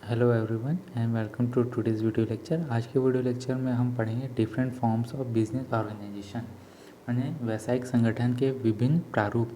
Hello everyone and welcome to today's video lecture. आज के video lecture में हम पढ़ेंगे different forms of business organisation, यानी व्यावसायिक संगठन के विभिन्न प्रारूप।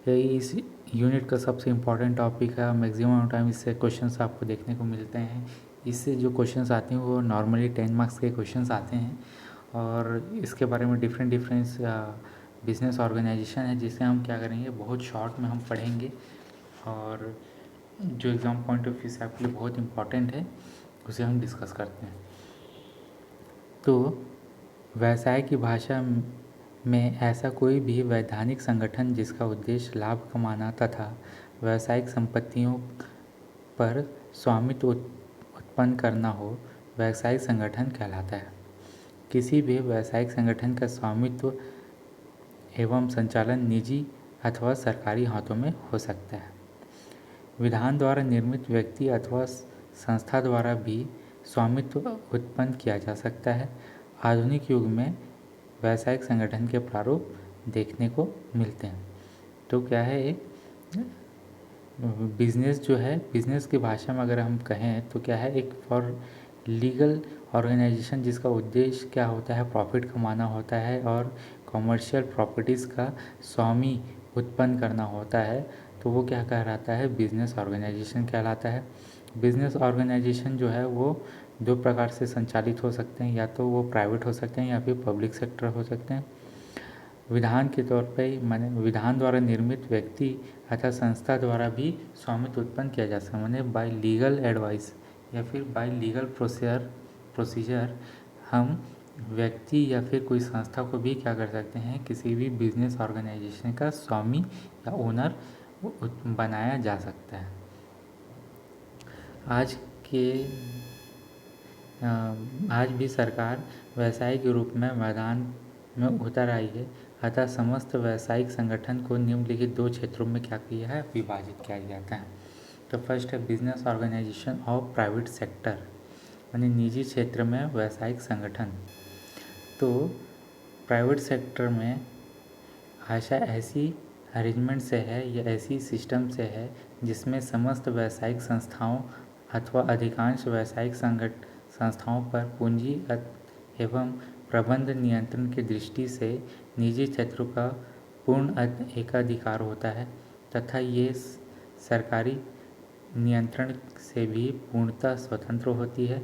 ये इस यूनिट का सबसे इम्पॉर्टेंट टॉपिक है। मैक्सिमम टाइम इससे क्वेश्चंस आपको देखने को मिलते हैं। इससे जो क्वेश्चंस आते हैं वो नॉर्मली 10 मार्क्स के क्वेश्चंस आते हैं और इसके बारे में डिफरेंट बिजनेस ऑर्गेनाइजेशन है, जिसे हम क्या करेंगे बहुत शॉर्ट में हम पढ़ेंगे और जो एग्ज़ाम पॉइंट ऑफ व्यू से आपके लिए बहुत इम्पॉर्टेंट है उसे हम डिस्कस करते हैं। तो व्यवसाय की भाषा में ऐसा कोई भी वैधानिक संगठन जिसका उद्देश्य लाभ कमाना तथा व्यावसायिक संपत्तियों पर स्वामित्व उत्पन्न करना हो, व्यावसायिक संगठन कहलाता है। किसी भी व्यावसायिक संगठन का स्वामित्व एवं संचालन निजी अथवा सरकारी हाथों में हो सकता है। विधान द्वारा निर्मित व्यक्ति अथवा संस्था द्वारा भी स्वामित्व उत्पन्न किया जा सकता है। आधुनिक युग में व्यावसायिक संगठन के प्रारूप देखने को मिलते हैं। तो क्या है, एक बिजनेस जो है, बिजनेस की भाषा में अगर हम कहें तो क्या है, एक फॉर लीगल ऑर्गेनाइजेशन जिसका उद्देश्य क्या होता है, प्रॉफिट कमाना होता है और कॉमर्शियल प्रॉपर्टीज़ का स्वामी उत्पन्न करना होता है, तो वो क्या कहलाता है, बिजनेस ऑर्गेनाइजेशन कहलाता है। बिजनेस ऑर्गेनाइजेशन जो है वो दो प्रकार से संचालित हो सकते हैं, या तो वो प्राइवेट हो सकते हैं या फिर पब्लिक सेक्टर हो सकते हैं। विधान के तौर पे माने विधान द्वारा निर्मित व्यक्ति अथवा संस्था द्वारा भी स्वामित्व उत्पन्न किया जा सकता है, माने बाय लीगल एडवाइस या फिर बाय लीगल प्रोसीजर हम व्यक्ति या फिर कोई संस्था को भी क्या कर सकते हैं, किसी भी बिजनेस ऑर्गेनाइजेशन का स्वामी या ओनर बनाया जा सकता है। के आज भी सरकार व्यवसाय के रूप में मैदान में उतर आई है, अतः समस्त व्यावसायिक संगठन को निम्नलिखित दो क्षेत्रों में क्या किया है, विभाजित किया जाता है। तो फर्स्ट है business organisation of private sector, यानी निजी क्षेत्र में व्यावसायिक संगठन। तो प्राइवेट सेक्टर में आशा ऐसी अरेंजमेंट से है या ऐसी सिस्टम से है जिसमें समस्त व्यावसायिक संस्थाओं अथवा अधिकांश व्यावसायिक संस्थाओं पर पूंजी एवं प्रबंध नियंत्रण की दृष्टि से निजी क्षेत्रों का पूर्ण एकाधिकार होता है तथा ये सरकारी नियंत्रण से भी पूर्णतः स्वतंत्र होती है।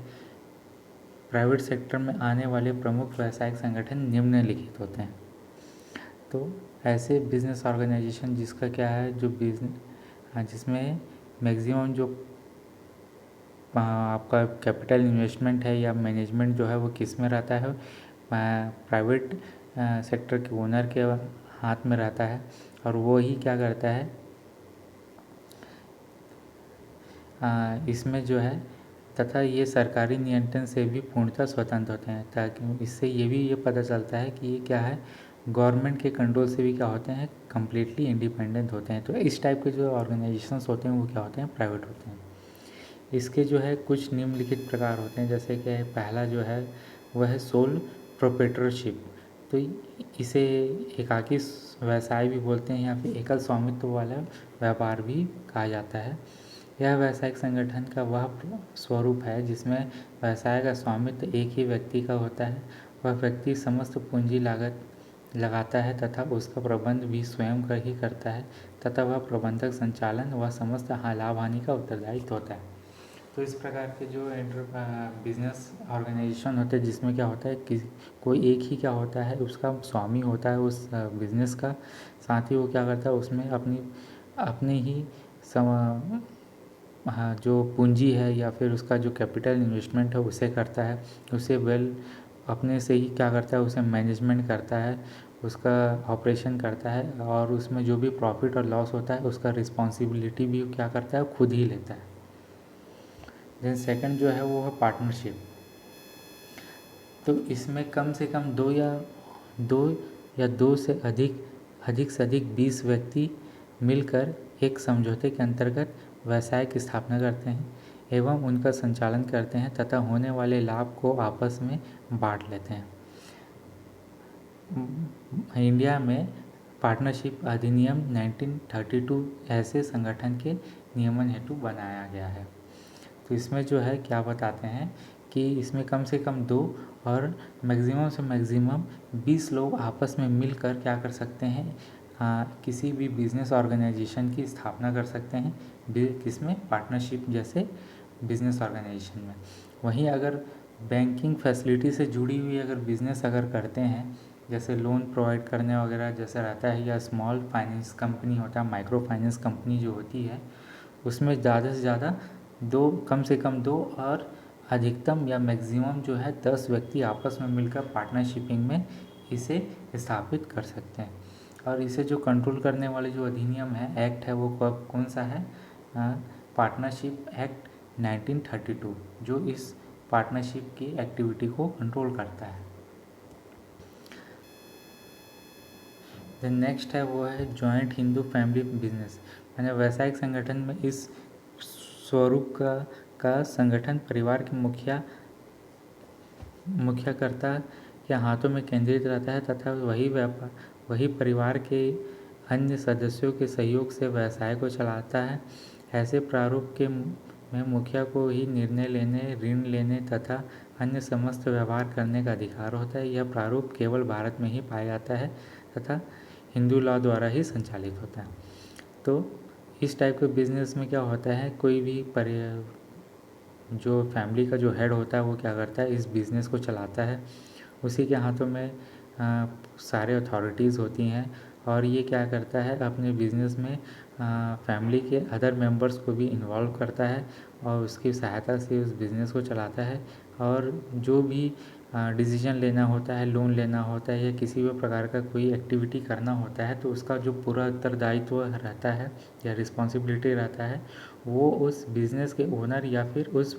प्राइवेट सेक्टर में आने वाले प्रमुख व्यावसायिक संगठन निम्नलिखित होते हैं। तो ऐसे बिजनेस ऑर्गेनाइजेशन जिसका क्या है, जो जिसमें मैक्सिमम जो आपका कैपिटल इन्वेस्टमेंट है या मैनेजमेंट जो है वो किस में रहता है, प्राइवेट सेक्टर के ओनर के हाथ में रहता है और वो ही क्या करता है, इसमें जो है तथा ये सरकारी नियंत्रण से भी पूर्णतः स्वतंत्र होते हैं, ताकि इससे ये पता चलता है कि ये क्या है, गवर्नमेंट के कंट्रोल से भी क्या होते हैं, कम्प्लीटली इंडिपेंडेंट होते हैं। तो इस टाइप के जो ऑर्गेनाइजेशंस होते हैं वो क्या होते हैं, प्राइवेट होते हैं। इसके जो है कुछ निम्नलिखित प्रकार होते हैं, जैसे कि पहला जो है वह है सोल प्रोप्राइटरशिप। तो इसे एकाकी व्यवसाय भी बोलते हैं या फिर एकल स्वामित्व वाला व्यापार भी कहा जाता है। यह व्यावसायिक संगठन का वह स्वरूप है जिसमें व्यवसाय का स्वामित्व एक ही व्यक्ति का होता है। वह व्यक्ति समस्त पूंजी लागत लगाता है तथा उसका प्रबंध भी स्वयं कर ही करता है तथा वह प्रबंधक संचालन व समस्त लाभ हानि का उत्तरदायित्व होता है। तो इस प्रकार के जो बिजनेस ऑर्गेनाइजेशन होते हैं जिसमें क्या होता है कि कोई एक ही क्या होता है, उसका स्वामी होता है उस बिज़नेस का, साथ ही वो क्या करता है उसमें अपने ही हाँ जो पूंजी है या फिर उसका जो कैपिटल इन्वेस्टमेंट है उसे करता है, उसे अपने से ही क्या करता है, उसे मैनेजमेंट करता है, उसका ऑपरेशन करता है और उसमें जो भी प्रॉफिट और लॉस होता है उसका रिस्पॉन्सिबिलिटी भी क्या करता है, खुद ही लेता है। देन सेकंड जो है वो है पार्टनरशिप। तो इसमें कम से कम दो से अधिक 20 व्यक्ति मिलकर एक समझौते के अंतर्गत व्यवसाय की स्थापना करते हैं एवं उनका संचालन करते हैं तथा होने वाले लाभ को आपस में बांट लेते हैं। इंडिया में पार्टनरशिप अधिनियम 1932 ऐसे संगठन के नियमन हेतु बनाया गया है। तो इसमें जो है क्या बताते हैं कि इसमें कम से कम 2 और मैक्सिमम से मैक्सिमम 20 लोग आपस में मिलकर क्या कर सकते हैं, किसी भी बिजनेस ऑर्गेनाइजेशन की स्थापना कर सकते हैं, किसमें, पार्टनरशिप जैसे बिजनेस ऑर्गेनाइजेशन में। वहीं अगर बैंकिंग फैसिलिटी से जुड़ी हुई अगर बिज़नेस अगर करते हैं, जैसे लोन प्रोवाइड करने वगैरह जैसे रहता है, या स्मॉल फाइनेंस कंपनी होता है, माइक्रो फाइनेंस कंपनी जो होती है, उसमें ज़्यादा से ज़्यादा कम से कम 2 और अधिकतम या मैक्सिमम जो है 10 व्यक्ति आपस में मिलकर पार्टनरशिपिंग में इसे स्थापित कर सकते हैं। और इसे जो कंट्रोल करने वाले जो अधिनियम है, एक्ट है, वो कौन सा है, पार्टनरशिप एक्ट 1932, जो इस पार्टनरशिप की एक्टिविटी को कंट्रोल करता है। देन नेक्स्ट है वो है जॉइंट हिंदू फैमिली बिजनेस, यानी व्यावसायिक संगठन में इस स्वरूप का संगठन परिवार के मुख्यकर्ता के हाथों में केंद्रित रहता है तथा वही परिवार के अन्य सदस्यों के सहयोग से व्यवसाय को चलाता है। ऐसे प्रारूप में मुखिया को ही निर्णय लेने, ऋण लेने तथा अन्य समस्त व्यवहार करने का अधिकार होता है। यह प्रारूप केवल भारत में ही पाया जाता है तथा हिंदू लॉ द्वारा ही संचालित होता है। तो इस टाइप के बिजनेस में क्या होता है, कोई भी जो फैमिली का जो हेड होता है वो क्या करता है, इस बिज़नेस को चलाता है। उसी के हाथों में सारे अथॉरिटीज़ होती हैं और ये क्या करता है, अपने बिज़नेस में फैमिली के अदर मेंबर्स को भी इन्वॉल्व करता है और उसकी सहायता से उस बिज़नेस को चलाता है। और जो भी डिसीजन लेना होता है, लोन लेना होता है या किसी भी प्रकार का कोई एक्टिविटी करना होता है, तो उसका जो पूरा उत्तरदायित्व रहता है या रिस्पॉन्सिबिलिटी रहता है, वो उस बिज़नेस के ओनर या फिर उस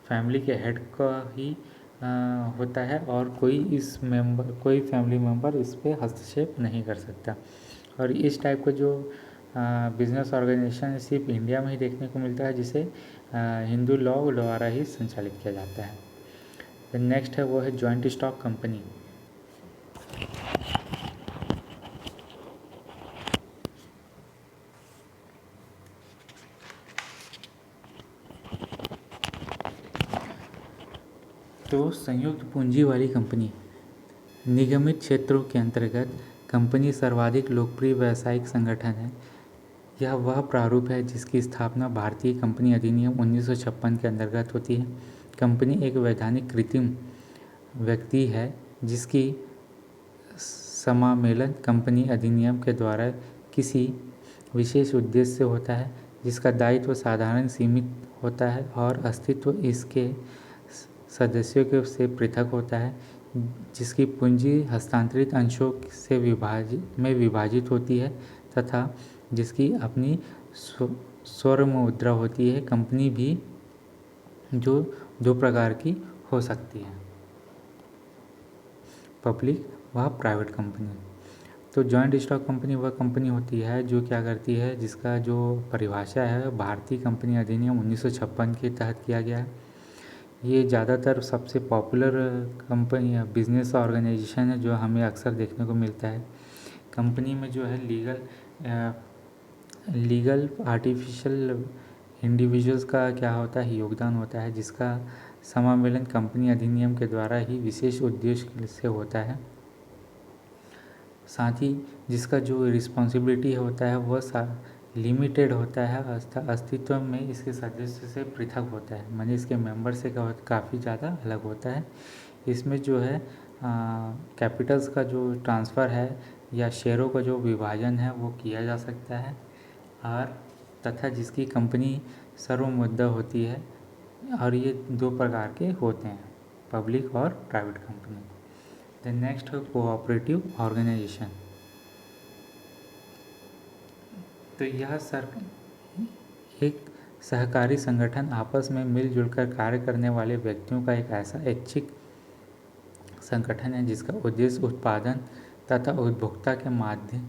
फैमिली के हेड का ही होता है और कोई फैमिली मेम्बर इस पे हस्तक्षेप नहीं कर सकता। और इस टाइप का जो बिज़नेस ऑर्गेनाइजेशन सिर्फ इंडिया में ही देखने को मिलता है, जिसे हिंदू लॉ द्वारा ही संचालित किया जाता है। नेक्स्ट है वो है जॉइंट स्टॉक कंपनी। तो संयुक्त पूंजी वाली कंपनी निगमित क्षेत्रों के अंतर्गत कंपनी सर्वाधिक लोकप्रिय व्यावसायिक संगठन है। यह वह प्रारूप है जिसकी स्थापना भारतीय कंपनी अधिनियम 1956 के अंतर्गत होती है। कंपनी एक वैधानिक कृत्रिम व्यक्ति है जिसकी समामेलन कंपनी अधिनियम के द्वारा किसी विशेष उद्देश्य से होता है, जिसका दायित्व साधारण सीमित होता है और अस्तित्व इसके सदस्यों के से पृथक होता है, जिसकी पूंजी हस्तांतरित अंशों से विभाजित होती है तथा जिसकी अपनी स्वर्ण मुद्रा होती है। कंपनी भी जो 2 प्रकार की हो सकती है, पब्लिक व प्राइवेट कंपनी। तो जॉइंट स्टॉक कंपनी वह कंपनी होती है जो क्या करती है, जिसका जो परिभाषा है भारतीय कंपनी अधिनियम 1956 के तहत किया गया है। ये ज़्यादातर सबसे पॉपुलर कंपनी या बिजनेस ऑर्गेनाइजेशन है जो हमें अक्सर देखने को मिलता है। कंपनी में जो है लीगल आर्टिफिशियल इंडिविजुअल्स का क्या होता है, योगदान होता है, जिसका समामेलन कंपनी अधिनियम के द्वारा ही विशेष उद्देश्य से होता है। साथ ही जिसका जो रिस्पॉन्सिबिलिटी होता है वह लिमिटेड होता है, अस्तित्व में इसके सदस्य से पृथक होता है, माने इसके मेंबर से काफ़ी ज़्यादा अलग होता है। इसमें जो है कैपिटल्स का जो ट्रांसफ़र है या शेयरों का जो विभाजन है वो किया जा सकता है, और तथा जिसकी कंपनी सर्वमुद्रा होती है। और ये 2 प्रकार के होते हैं, पब्लिक और प्राइवेट कंपनी। देन नेक्स्ट है कोऑपरेटिव ऑर्गेनाइजेशन। तो यह एक सहकारी संगठन आपस में मिलजुल कर कार्य करने वाले व्यक्तियों का एक ऐसा ऐच्छिक संगठन है जिसका उद्देश्य उत्पादन तथा उपभोक्ता के माध्य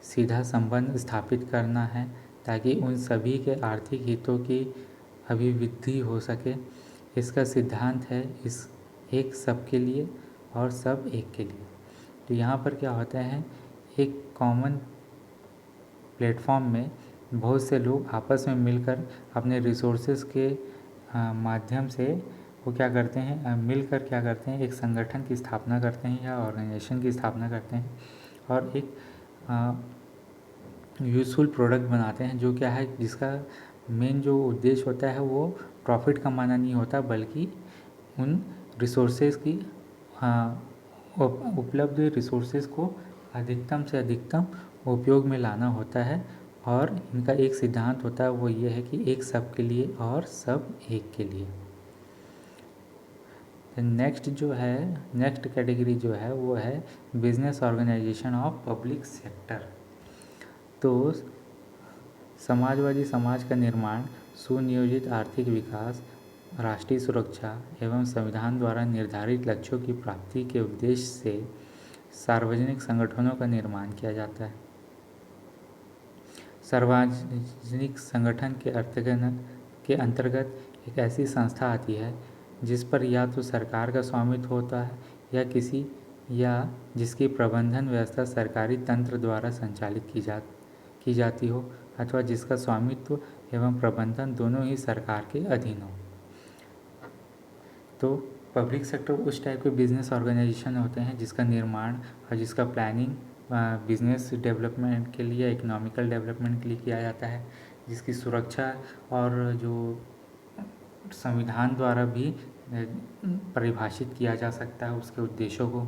सीधा संबंध स्थापित करना है, ताकि उन सभी के आर्थिक हितों की अभिवृद्धि हो सके। इसका सिद्धांत है एक सबके लिए और सब एक के लिए। तो यहाँ पर क्या होता है, एक कॉमन प्लेटफॉर्म में बहुत से लोग आपस में मिलकर अपने रिसोर्सेज के माध्यम से वो क्या करते हैं, मिलकर क्या करते हैं, एक संगठन की स्थापना करते हैं या ऑर्गेनाइजेशन की स्थापना करते हैं और एक यूज़फुल प्रोडक्ट बनाते हैं, जो क्या है, जिसका मेन जो उद्देश्य होता है वो प्रॉफिट कमाना नहीं होता, बल्कि उन रिसोर्सेज की उपलब्ध रिसोर्सेज को अधिकतम से अधिकतम उपयोग में लाना होता है। और इनका एक सिद्धांत होता है, वो ये है कि एक सब के लिए और सब एक के लिए। नेक्स्ट कैटेगरी जो है वो है business organisation of public sector. तो समाजवादी समाज का निर्माण, सुनियोजित आर्थिक विकास, राष्ट्रीय सुरक्षा एवं संविधान द्वारा निर्धारित लक्ष्यों की प्राप्ति के उद्देश्य से सार्वजनिक संगठनों का निर्माण किया जाता है। सार्वजनिक संगठन के अंतर्गत एक ऐसी संस्था आती है जिस पर या तो सरकार का स्वामित्व होता है या जिसकी प्रबंधन व्यवस्था सरकारी तंत्र द्वारा संचालित की जाती हो, अथवा जिसका स्वामित्व एवं प्रबंधन दोनों ही सरकार के अधीन हो। तो पब्लिक सेक्टर उस टाइप के बिजनेस ऑर्गेनाइजेशन होते हैं जिसका निर्माण और जिसका प्लानिंग बिजनेस डेवलपमेंट के लिए, इकोनॉमिकल डेवलपमेंट के लिए किया जाता है, जिसकी सुरक्षा और जो संविधान द्वारा भी परिभाषित किया जा सकता है उसके उद्देश्यों को।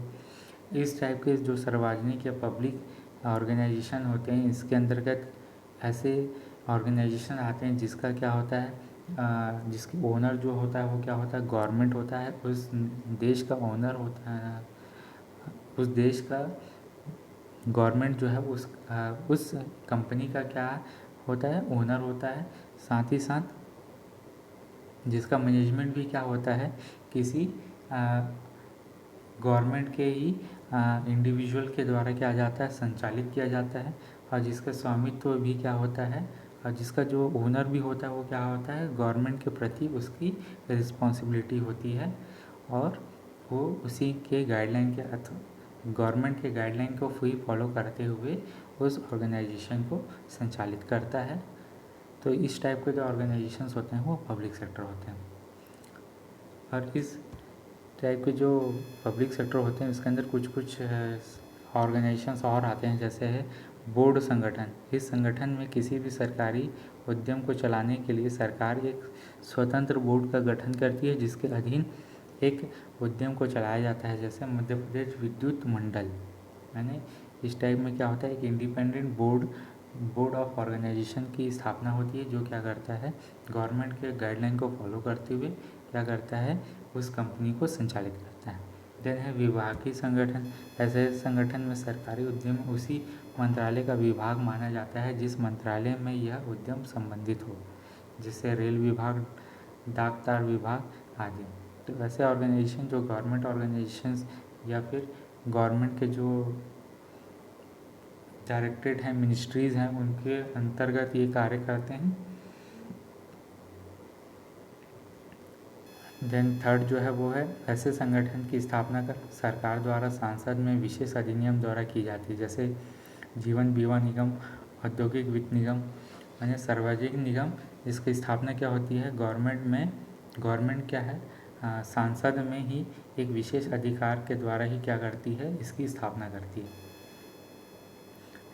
इस टाइप के जो सार्वजनिक या पब्लिक ऑर्गेनाइजेशन होते हैं, इसके अंतर्गत ऐसे ऑर्गेनाइजेशन आते हैं जिसका क्या होता है, जिसकी ओनर जो होता है वो क्या होता है, गवर्नमेंट होता है। उस देश का ओनर होता है, उस देश का गवर्नमेंट जो है उस कंपनी का क्या होता है, ओनर होता है। साथ ही साथ जिसका मैनेजमेंट भी क्या होता है, किसी गवर्नमेंट के ही इंडिविजुअल के द्वारा क्या जाता है, संचालित किया जाता है। और जिसका स्वामित्व भी क्या होता है, और जिसका जो ओनर भी होता है वो क्या होता है, गवर्नमेंट के प्रति उसकी रिस्पॉन्सिबिलिटी होती है और वो उसी के गाइडलाइन के गवर्नमेंट के गाइडलाइन को फुली फॉलो करते हुए उस ऑर्गेनाइजेशन को संचालित करता है। तो इस टाइप के जो ऑर्गेनाइजेशंस होते हैं वो पब्लिक सेक्टर होते हैं। और इस टाइप के जो पब्लिक सेक्टर होते हैं इसके अंदर कुछ ऑर्गेनाइजेशंस और आते हैं, जैसे है बोर्ड संगठन। इस संगठन में किसी भी सरकारी उद्यम को चलाने के लिए सरकार एक स्वतंत्र बोर्ड का गठन करती है, जिसके अधीन एक उद्यम को चलाया जाता है। जैसे मध्य प्रदेश विद्युत मंडल, यानी इस टाइप में क्या होता है, एक इंडिपेंडेंट बोर्ड ऑफ ऑर्गेनाइजेशन की स्थापना होती है, जो क्या करता है, गवर्नमेंट के गाइडलाइन को फॉलो करते हुए क्या करता है, उस कंपनी को संचालित करता है। देन है विभागीय संगठन। ऐसे संगठन में सरकारी उद्यम उसी मंत्रालय का विभाग माना जाता है जिस मंत्रालय में यह उद्यम संबंधित हो, जैसे रेल विभाग, डाक तार विभाग आदि। तो वैसे ऑर्गेनाइजेशन जो गवर्नमेंट ऑर्गेनाइजेशंस या फिर गवर्नमेंट के जो डायरेक्टरेट हैं, मिनिस्ट्रीज़ हैं, उनके अंतर्गत ये कार्य करते हैं। देन थर्ड जो है वो है ऐसे संगठन की स्थापना कर सरकार द्वारा सांसद में विशेष अधिनियम द्वारा की जाती है, जैसे जीवन बीमा निगम, औद्योगिक वित्त निगम, यानी सार्वजनिक निगम। इसकी स्थापना क्या होती है, गवर्नमेंट क्या है, सांसद में ही एक विशेष अधिकार के द्वारा ही क्या करती है, इसकी स्थापना करती है।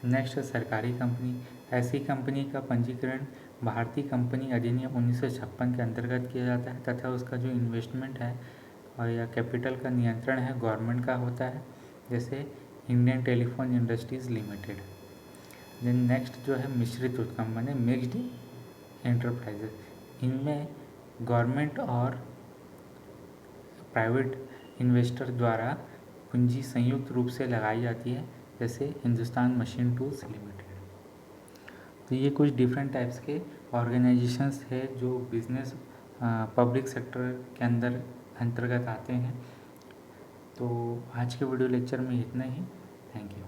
नेक्स्ट है सरकारी कंपनी। ऐसी कंपनी का पंजीकरण भारतीय कंपनी अधिनियम 1956 के अंतर्गत किया जाता है तथा उसका जो इन्वेस्टमेंट है और या कैपिटल का नियंत्रण है गवर्नमेंट का होता है, जैसे Indian Telephone Industries Limited. Then next जो है मिश्रित उपक्रम, माने मिक्स्ड एंटरप्राइजेज। इनमें गवर्नमेंट और प्राइवेट इन्वेस्टर द्वारा पूंजी संयुक्त रूप से लगाई जाती है, जैसे हिंदुस्तान मशीन टूल्स लिमिटेड। तो ये कुछ डिफरेंट टाइप्स के ऑर्गेनाइजेशंस है जो बिजनेस पब्लिक सेक्टर के अंतर्गत आते हैं। तो आज के वीडियो लेक्चर में इतना ही। Thank you.